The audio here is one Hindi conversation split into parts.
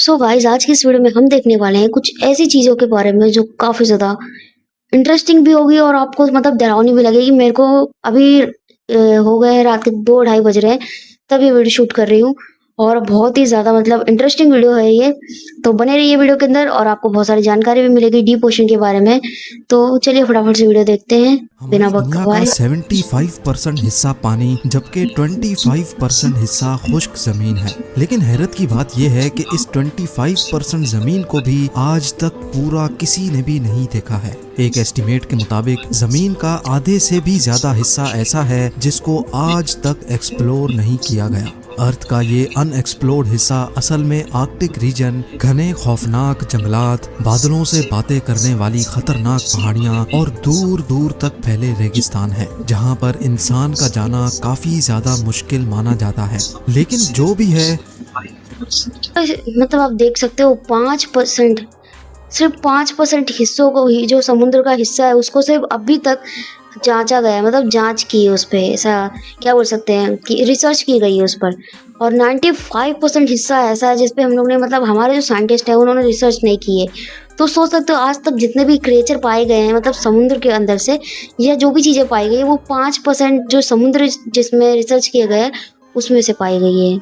सो गाइस, आज की इस वीडियो में हम देखने वाले हैं कुछ ऐसी चीज़ों के बारे में जो काफ़ी ज़्यादा इंटरेस्टिंग भी होगी और आपको मतलब डरावनी भी लगेगी। मेरे को अभी हो गए हैं रात के 2 ढाई बज रहे हैं, तब ये वीडियो शूट कर रही हूँ और बहुत ही ज़्यादा मतलब इंटरेस्टिंग वीडियो है ये। तो बने रहिए वीडियो के अंदर और आपको बहुत सारी जानकारी भी मिलेगी डीप ओशन के बारे में। तो चलिए फटाफट से वीडियो देखते हैं बिना हमारी वक्त दुनिया का गवाए। 75% हिस्सा पानी जबकि 25% हिस्सा खुश्क जमीन है। लेकिन हैरत की बात यह है कि इस 25% जमीन को भी आज तक पूरा किसी ने भी नहीं देखा है। एक एस्टीमेट के मुताबिक जमीन का आधे से भी ज्यादा हिस्सा ऐसा है जिसको आज तक एक्सप्लोर नहीं किया गया। अर्थ का ये अनएक्सप्लोर्ड हिस्सा असल में आर्कटिक रीजन, घने खौफनाक जंगलात, बादलों से बातें करने वाली खतरनाक पहाड़ियाँ और दूर दूर तक फैले रेगिस्तान है, जहाँ पर इंसान का जाना काफी ज्यादा मुश्किल माना जाता है। लेकिन जो भी है, मतलब आप देख सकते हो 5%, सिर्फ 5% हिस्सों को ही, जो समुद्र का हिस्सा है उसको सिर्फ अभी तक जांचा गया है, मतलब जांच की है उस पर, ऐसा क्या बोल सकते हैं कि रिसर्च की गई है उस पर। और 95% हिस्सा ऐसा है जिस पे हम लोग ने, मतलब हमारे जो साइंटिस्ट हैं उन्होंने रिसर्च नहीं की है। तो सोच सकते हो आज तक जितने भी क्रिएचर पाए गए हैं मतलब समुद्र के अंदर से, या जो भी चीज़ें पाई गई है वो 5% जो समुद्र जिसमें रिसर्च किया गया है उसमें से पाई गई है।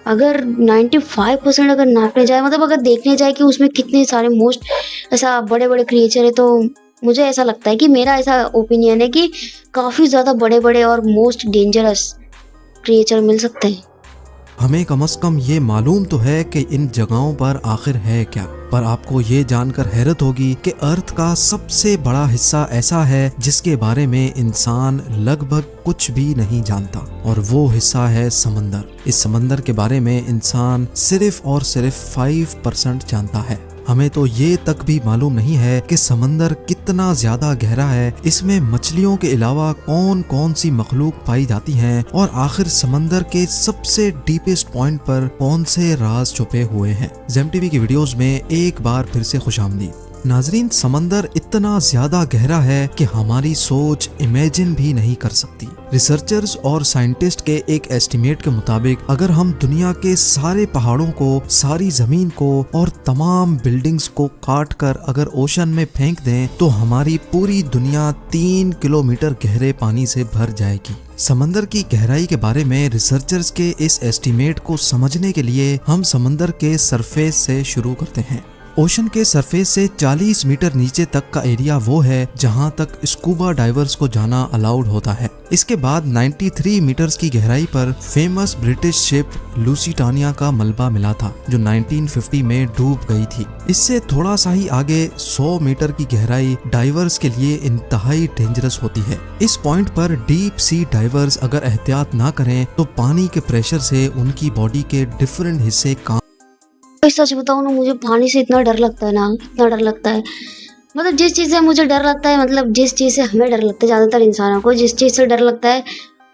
अगर 95% अगर नापने जाए, मतलब अगर देखने जाए कि उसमें कितने सारे मोस्ट ऐसा बड़े बड़े क्रिएचर है, तो मुझे ऐसा लगता है कि मेरा ऐसा ओपिनियन है कि काफ़ी ज़्यादा बड़े बड़े और मोस्ट डेंजरस क्रिएचर मिल सकते हैं। हमें कम से कम ये मालूम तो है कि इन जगहों पर आखिर है क्या। पर आपको ये जानकर हैरत होगी कि अर्थ का सबसे बड़ा हिस्सा ऐसा है जिसके बारे में इंसान लगभग कुछ भी नहीं जानता, और वो हिस्सा है समंदर। इस समंदर के बारे में इंसान सिर्फ और सिर्फ 5% जानता है। हमें तो ये तक भी मालूम नहीं है कि समंदर कितना ज्यादा गहरा है, इसमें मछलियों के अलावा कौन कौन सी मखलूक पाई जाती हैं, और आखिर समंदर के सबसे डीपेस्ट पॉइंट पर कौन से राज छुपे हुए हैं। जेम टीवी की वीडियोस में एक बार फिर से खुशामदीद। नाजरीन, समंदर इतना ज्यादा गहरा है कि हमारी सोच इमेजिन भी नहीं कर सकती। रिसर्चर्स और साइंटिस्ट के एक एस्टिमेट के मुताबिक अगर हम दुनिया के सारे पहाड़ों को, सारी जमीन को और तमाम बिल्डिंग्स को काट कर अगर ओशन में फेंक दें तो हमारी पूरी दुनिया 3 किलोमीटर गहरे पानी से भर जाएगी। समंदर की गहराई के बारे में रिसर्चर्स के इस एस्टिमेट को समझने के लिए हम समंदर के सरफेस से शुरू करते हैं। ओशन के सरफेस से 40 मीटर नीचे तक का एरिया वो है जहां तक स्कूबा डाइवर्स को जाना अलाउड होता है। इसके बाद 93 मीटर्स की गहराई पर फेमस ब्रिटिश शिप लूसिटानिया का मलबा मिला था जो 1950 में डूब गई थी। इससे थोड़ा सा ही आगे 100 मीटर की गहराई डाइवर्स के लिए इंतहाई डेंजरस होती है। इस पॉइंट पर डीप सी डाइवर्स अगर एहतियात ना करें तो पानी के प्रेशर से उनकी बॉडी के डिफरेंट हिस्से सच बताऊँ ना, मुझे पानी से इतना डर लगता है ना, इतना डर लगता है। मतलब जिस चीज़ से मुझे डर लगता है, मतलब जिस चीज़ से हमें डर लगता है, ज़्यादातर इंसानों को जिस चीज़ से डर लगता है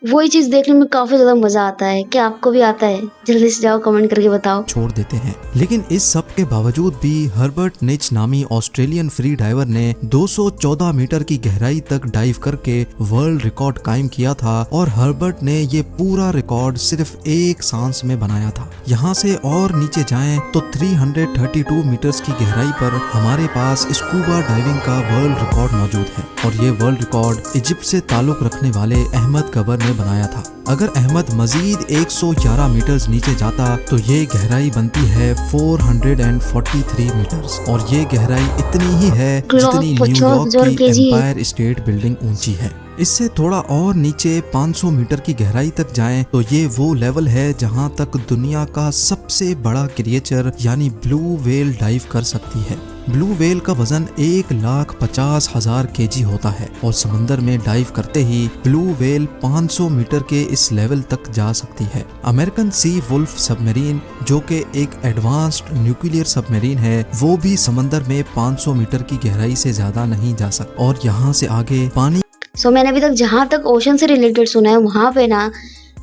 वही चीज़ देखने में काफ़ी ज़्यादा मज़ा आता है। क्या आपको भी आता है? जल्दी से जाओ कमेंट करके बताओ। छोड़ देते हैं। लेकिन इस सब के बावजूद भी हर्बर्ट निच नामी ऑस्ट्रेलियन फ्री डाइवर ने 214 मीटर की गहराई तक डाइव करके वर्ल्ड रिकॉर्ड कायम किया था, और हर्बर्ट ने ये पूरा रिकॉर्ड सिर्फ एक सांस में बनाया था। यहाँ से और नीचे जाएं तो 332 मीटर्स की गहराई पर हमारे पास स्कूबा डाइविंग का वर्ल्ड रिकॉर्ड मौजूद है, और ये वर्ल्ड रिकॉर्ड इजिप्ट से ताल्लुक रखने वाले अहमद कबर ने बनाया था। अगर अहमद मजीद 111 मीटर्स नीचे जाता तो ये गहराई बनती है 443 मीटर्स, और ये गहराई इतनी ही है जितनी न्यूयॉर्क की एम्पायर स्टेट बिल्डिंग ऊंची है। इससे थोड़ा और नीचे 500 मीटर की गहराई तक जाएं तो ये वो लेवल है जहां तक दुनिया का सबसे बड़ा क्रिएचर यानी ब्लू व्हेल डाइव कर सकती है। ब्लू व्हेल का वजन 1,50,000 kg होता है, और समंदर में डाइव करते ही ब्लू व्हेल 500 मीटर के इस लेवल तक जा सकती है। अमेरिकन सी वुल्फ सबमरीन, जो कि एक एडवांस्ड न्यूक्लियर सबमरीन है, वो भी समंदर में 500 मीटर की गहराई से ज्यादा नहीं जा सकती, और यहाँ से आगे पानी। मैंने अभी तक जहाँ तक ओशन से रिलेटेड सुना है वहाँ पे ना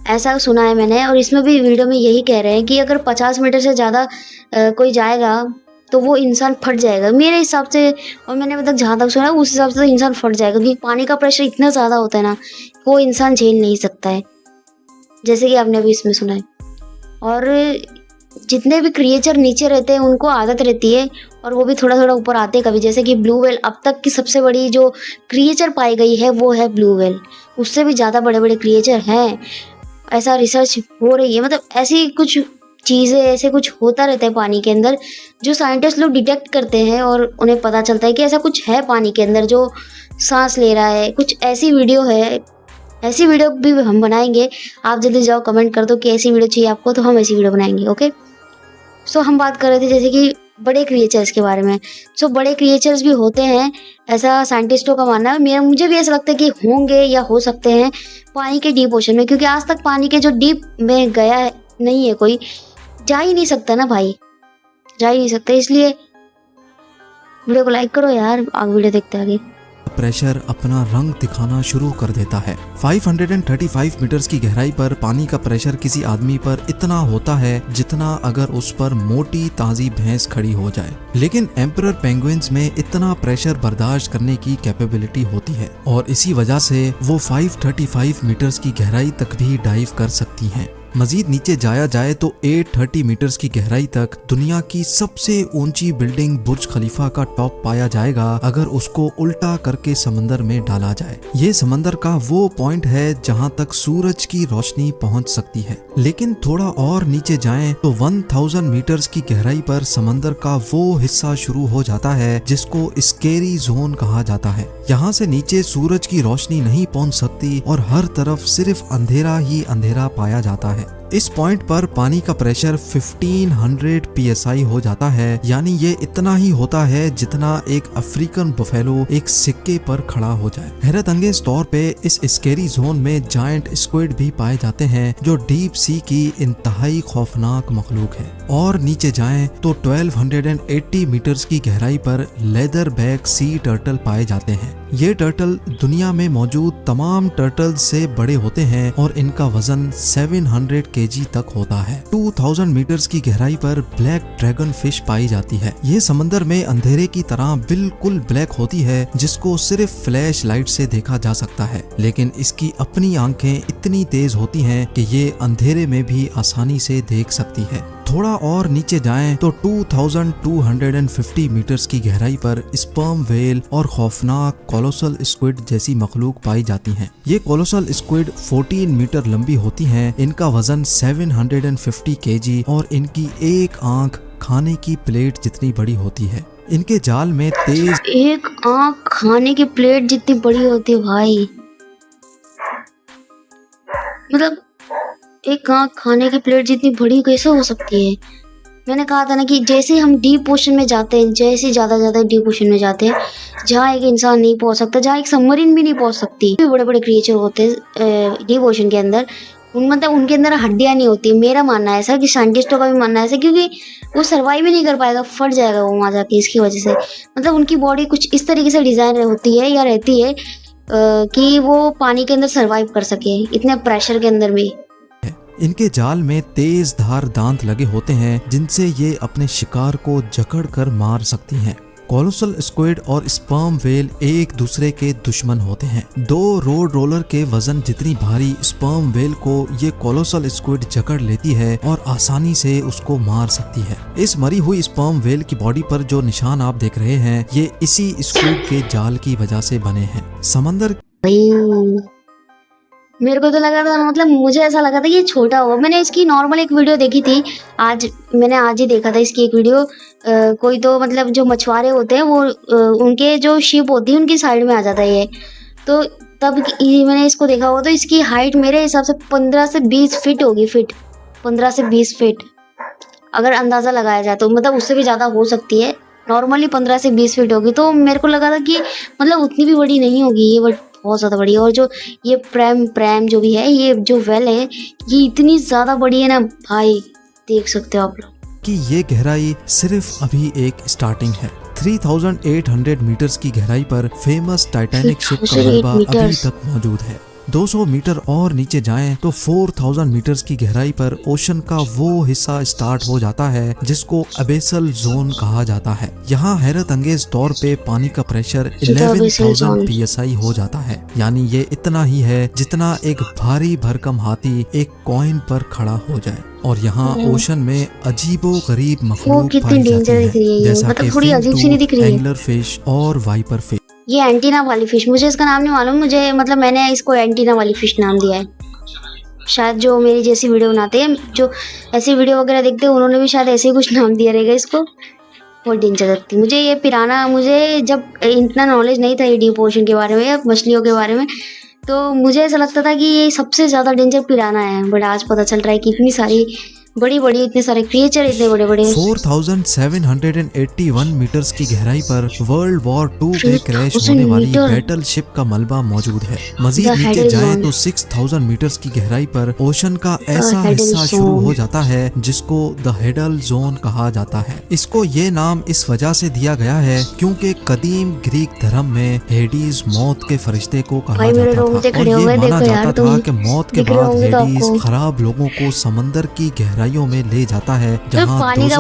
ऐसा सुना है मैंने, और इसमें भी वीडियो में यही कह रहे हैं कि अगर 50 मीटर से ज़्यादा कोई जाएगा तो वो इंसान फट जाएगा मेरे हिसाब से। और मैंने अभी तक जहाँ तक सुना है उस हिसाब से तो इंसान फट जाएगा, क्योंकि पानी का प्रेशर इतना ज़्यादा होता है ना, वो इंसान झेल नहीं सकता है, जैसे कि आपने अभी इसमें सुना है। और जितने भी क्रिएचर नीचे रहते हैं उनको आदत रहती है और वो भी थोड़ा थोड़ा ऊपर आते हैं कभी, जैसे कि ब्लू व्हेल अब तक की सबसे बड़ी जो क्रिएचर पाई गई है वो है ब्लू व्हेल। उससे भी ज़्यादा बड़े बड़े क्रिएचर हैं, ऐसा रिसर्च हो रही है। मतलब ऐसी कुछ चीज़ें, ऐसे कुछ होता रहता है पानी के अंदर जो साइंटिस्ट लोग डिटेक्ट करते हैं और उन्हें पता चलता है कि ऐसा कुछ है पानी के अंदर जो सांस ले रहा है। कुछ ऐसी वीडियो है, ऐसी वीडियो भी हम बनाएंगे। आप जल्दी जाओ कमेंट कर दो कि ऐसी वीडियो चाहिए आपको, तो हम ऐसी वीडियो बनाएंगे। ओके, सो हम बात कर रहे थे जैसे कि बड़े क्रिएचर्स के बारे में। सो बड़े क्रिएचर्स भी होते हैं, ऐसा साइंटिस्टों का मानना है। मुझे भी ऐसा लगता है कि होंगे या हो सकते हैं पानी के डीप ओशन में, क्योंकि आज तक पानी के जो डीप में गया है नहीं है कोई, जा ही नहीं सकता ना भाई, जा ही नहीं सकता। इसलिए वीडियो को लाइक करो यार, आगे वीडियो देखते आगे। प्रेशर अपना रंग दिखाना शुरू कर देता है। 535 मीटर्स की गहराई पर पानी का प्रेशर किसी आदमी पर इतना होता है जितना अगर उस पर मोटी ताजी भैंस खड़ी हो जाए। लेकिन एम्परर पेंगुइन्स में इतना प्रेशर बर्दाश्त करने की कैपेबिलिटी होती है और इसी वजह से वो 535 मीटर्स की गहराई तक भी डाइव कर सकती हैं। मजीद नीचे जाया जाए तो 830 मीटर्स की गहराई तक दुनिया की सबसे ऊंची बिल्डिंग बुर्ज खलीफा का टॉप पाया जाएगा अगर उसको उल्टा करके समंदर में डाला जाए। ये समंदर का वो पॉइंट है जहां तक सूरज की रोशनी पहुंच सकती है। लेकिन थोड़ा और नीचे जाएं तो 1000 मीटर्स की गहराई पर समंदर का वो हिस्सा शुरू हो जाता है जिसको स्केरी जोन कहा जाता है। यहाँ से नीचे सूरज की रोशनी नहीं पहुंच सकती और हर तरफ सिर्फ अंधेरा ही अंधेरा पाया जाता है। इस पॉइंट पर पानी का प्रेशर 1500 psi हो जाता है, यानी ये इतना ही होता है जितना एक अफ्रीकन बफेलो एक सिक्के पर खड़ा हो जाए। हैरत अंगेज तौर पे इस स्केरी जोन में जायंट स्क्विड भी पाए जाते हैं जो डीप सी की इंतहाई खौफनाक मखलूक है। और नीचे जाएं तो 1280 मीटर्स की गहराई पर लेदर बैक सी टर्टल पाए जाते हैं। ये टर्टल दुनिया में मौजूद तमाम टर्टल से बड़े होते हैं और इनका वजन 700 kg तक होता है। 2000 मीटर्स की गहराई पर ब्लैक ड्रैगन फिश पाई जाती है। ये समंदर में अंधेरे की तरह बिल्कुल ब्लैक होती है जिसको सिर्फ फ्लैश लाइट से देखा जा सकता है, लेकिन इसकी अपनी आंखें इतनी तेज होती हैं कि ये अंधेरे में भी आसानी से देख सकती है। थोड़ा और नीचे जाएं तो 2250 मीटर्स की गहराई पर स्पर्म व्हेल और खौफनाक कोलोसल स्क्विड जैसी मखलूक पाई जाती हैं। ये कोलोसल स्क्विड 14 मीटर लंबी होती हैं। इनका वजन 750 kg और इनकी एक आंख खाने की प्लेट जितनी बड़ी होती है। इनके जाल में तेज एक आंख खाने की प्लेट जितनी बड़ी होती है भाई, मतलब एक आंख खाने की प्लेट जितनी बड़ी कैसे हो सकती है। मैंने कहा था ना कि जैसे हम डीप ओशन में जाते हैं, जैसे ज़्यादा डीप ओशन में जाते हैं जहाँ एक इंसान नहीं पहुँच सकता, जहाँ एक सबमरीन भी नहीं पहुँच सकती, भी बड़े बड़े क्रिएचर होते हैं डीप ओशन के अंदर, मतलब उनके अंदर हड्डियाँ नहीं होती। मेरा मानना है ऐसा, कि साइंटिस्टों का भी मानना है ऐसा, क्योंकि वो सर्वाइव ही नहीं कर पाएगा, फट जाएगा वो वहाँ जाके। इसकी वजह से मतलब उनकी बॉडी कुछ इस तरीके से डिज़ाइन होती है या रहती है कि वो पानी के अंदर सर्वाइव कर सके इतने प्रेशर के अंदर भी। इनके जाल में तेज धार दांत लगे होते हैं जिनसे ये अपने शिकार को जकड़ कर मार सकती हैं। कोलोसल स्क्विड और स्पर्म व्हेल एक दूसरे के दुश्मन होते हैं। 2 रोड रोलर के वजन जितनी भारी स्पर्म व्हेल को ये कोलोसल स्क्विड जकड़ लेती है और आसानी से उसको मार सकती है। इस मरी हुई स्पर्म व्हेल की बॉडी पर जो निशान आप देख रहे हैं ये इसी स्क्विड के जाल की वजह से बने हैं। समंदर मेरे को तो लगा था, मतलब मुझे ऐसा लगा था ये छोटा होगा। मैंने इसकी नॉर्मल एक वीडियो देखी थी, मैंने आज ही देखा था इसकी एक वीडियो। कोई तो मतलब जो मछुआरे होते हैं वो उनके जो शिप होती है उनकी साइड में आ जाता है ये, तो तब मैंने इसको देखा हुआ। तो इसकी हाइट मेरे हिसाब से 15 से 20 फीट होगी, 15 से 20 फीट अगर अंदाज़ा लगाया जाए तो, मतलब उससे भी ज़्यादा हो सकती है। नॉर्मली 15 से 20 फीट होगी, तो मेरे को लगा था कि मतलब उतनी भी बड़ी नहीं होगी ये, बट बहुत ज़्यादा बड़ी है। और जो ये प्रैम जो भी है, ये जो वेल है ये इतनी ज़्यादा बड़ी है ना भाई, देख सकते हो आप लोग कि ये गहराई सिर्फ अभी एक स्टार्टिंग है। 3800 मीटर्स की गहराई पर फेमस टाइटैनिक शिप का मलबा अभी तक मौजूद है। 200 मीटर और नीचे जाएं तो 4000 मीटर्स की गहराई पर ओशन का वो हिस्सा स्टार्ट हो जाता है जिसको अबेसल जोन कहा जाता है। यहाँ हैरत अंगेज तौर पे पानी का प्रेशर 11,000 psi हो जाता है, यानी ये इतना ही है जितना एक भारी भरकम हाथी एक कॉइन पर खड़ा हो जाए। और यहाँ ओशन में अजीबो गरीब मखलूक पाई जाती है, जैसा कि एंगलर फिश और वाइपर फिश। ये एंटीना वाली फिश, मुझे इसका नाम नहीं मालूम, मुझे मतलब मैंने इसको एंटीना वाली फिश नाम दिया है। शायद जो मेरी जैसी वीडियो बनाते हैं, जो ऐसी वीडियो वगैरह देखते हैं, उन्होंने भी शायद ऐसे ही कुछ नाम दिया रहेगा इसको। बहुत डेंजर लगती मुझे ये पिराना। मुझे जब इतना नॉलेज नहीं था ये डीप ओशन के बारे में या मछलियों के बारे में, तो मुझे ऐसा लगता था कि ये सबसे ज़्यादा डेंजर पिराना है, बट आज पता चल रहा है कि इतनी सारी बड़ी बड़ी, इतने सारे क्रिएचर, इतने बड़े बड़े। 4781 मीटर्स की गहराई पर वर्ल्ड वॉर 2 में क्रैश होने वाली बैटल शिप का मलबा मौजूद है। मजीद नीचे जाएं तो 6000 मीटर्स की गहराई पर ओशन का ऐसा हिस्सा शुरू हो जाता है जिसको द हेडल जोन कहा जाता है। इसको ये नाम इस वजह से दिया गया है क्योंकि कदीम ग्रीक धर्म में हेडीज मौत के फरिश्ते को कहा जाता था और ये माना जाता था कि मौत के बाद हेडीज खराब लोगों को समंदर की गहराई में ले जाता है जहाँ पानी के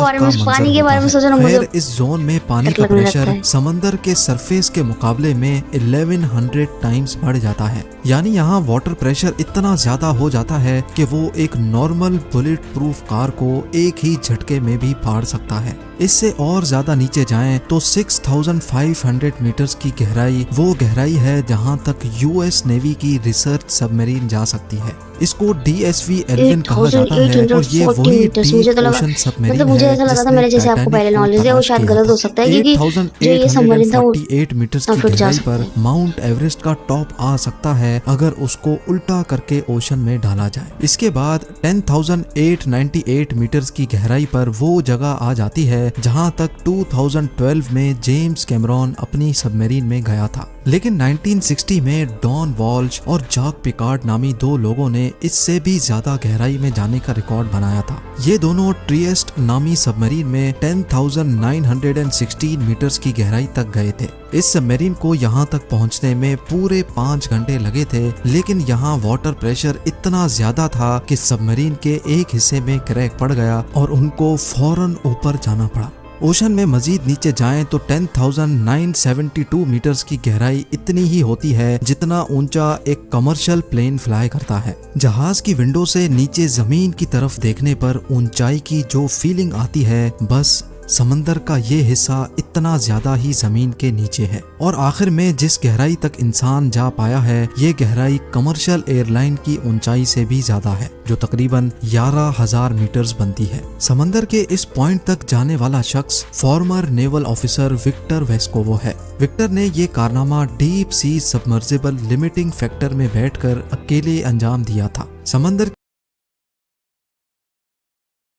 बारे में सोचो ना। फिर इस जोन में पानी का प्रेशर समंदर के सरफेस के मुकाबले में 1100 टाइम्स बढ़ जाता है, यानी यहाँ वाटर प्रेशर इतना ज्यादा हो जाता है कि वो एक नॉर्मल बुलेट प्रूफ कार को एक ही झटके में भी फाड़ सकता है। इससे और ज्यादा नीचे जाएं तो 6500 मीटर्स की गहराई वो गहराई है जहां तक यूएस नेवी की रिसर्च सबमरीन जा सकती है। इसको DSV एल्विन कहा जाता है और ये वही डीप ओशन सबमरीन है। मुझे ऐसा लगा था, मैंने जैसे आपको पहले नॉलेज है, वो शायद गलत हो सकता है क्योंकि जो ये सबमरीन था वो 8 मीटर्स की गहराई पर माउंट एवरेस्ट का टॉप आ सकता है अगर उसको उल्टा करके ओशन में डाला जाए। इसके बाद 10,898 मीटर्स की गहराई पर वो जगह आ जाती है जहां तक 2012 में जेम्स कैमरॉन अपनी सबमरीन में गया था, लेकिन 1960 में डॉन वॉल्श और जैक पिकार्ड नामी दो लोगों ने इससे भी ज्यादा गहराई में जाने का रिकॉर्ड बनाया था। ये दोनों ट्रिएस्ट नामी सबमरीन में 10,916 मीटर्स की गहराई तक गए थे। इस सबमरीन को यहाँ तक पहुँचने में पूरे 5 घंटे लगे थे, लेकिन यहाँ वाटर प्रेशर इतना ज्यादा था कि सबमरीन के एक हिस्से में क्रैक पड़ गया और उनको फौरन ऊपर जाना पड़ा। ओशन में मजीद नीचे जाएं तो 10,972 मीटर्स की गहराई इतनी ही होती है जितना ऊंचा एक कमर्शियल प्लेन फ्लाई करता है। जहाज की विंडो से नीचे जमीन की तरफ देखने पर ऊंचाई की जो फीलिंग आती है, बस समंदर का ये हिस्सा इतना ज्यादा ही जमीन के नीचे है। और आखिर में जिस गहराई तक इंसान जा पाया है, ये गहराई कमर्शियल एयरलाइन की ऊंचाई से भी ज्यादा है, जो तकरीबन 11,000 मीटर्स बनती है। समंदर के इस पॉइंट तक जाने वाला शख्स former naval officer Victor Vescovo है। विक्टर ने ये कारनामा deep sea submersible Limiting Factor में बैठकर अकेले अंजाम दिया था। समंदर